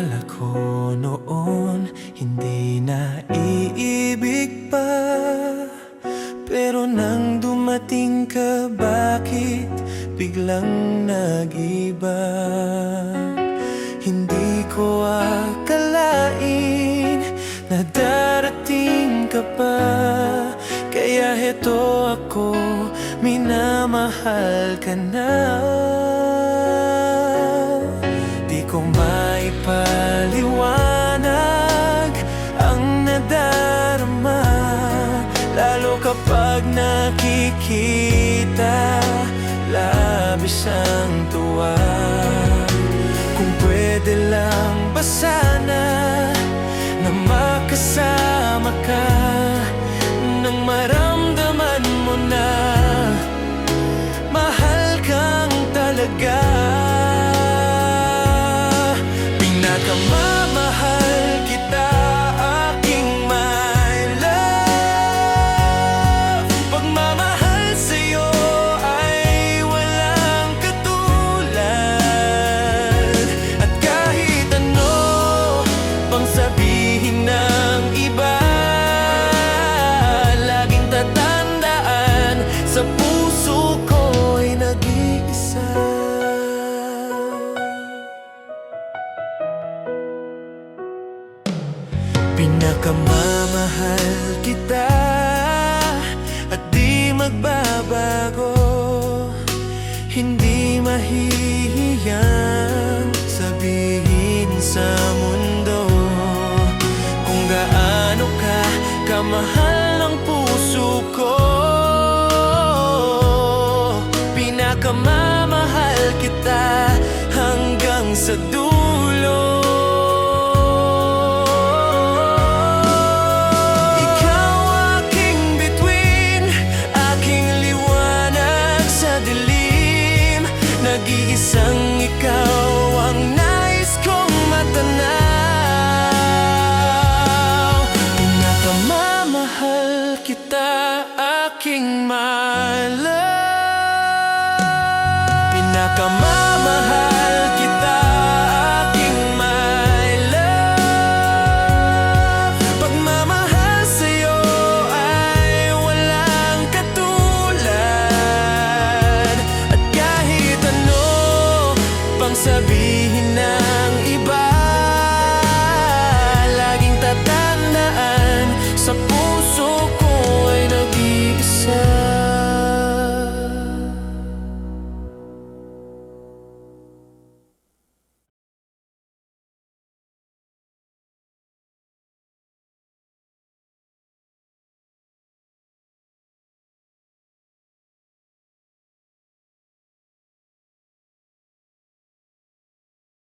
Akala ko noon hindi na iibig pa, pero nang dumating ka, bakit biglang nag-iba? Hindi ko akalain na darating ka pa, kaya heto ako, minamahal ka na. Di ko maipaliwanag ang nadarama, lalo kapag nakikita, labis ang tuwa. Kung pwede lang ba sana na makasama ka, nang maramdaman mo na mahal kang talaga. Pinakamamahal kita, aking my love. Pagmamahal sa'yo ay walang katulad, at kahit ano pang sabihin ng iba, laging tatandaan, sa puso ko ay nag-iisa. Pinakamamahal kita at di magbabago, hindi mahihiyang sabihin sa mundo kung gaano ka kamahal ang puso ko. Pinakamamahal kita hanggang sa dulo. Nag-iisang ikaw ang nais kong matanaw. Pinakamamahal kita, aking my love.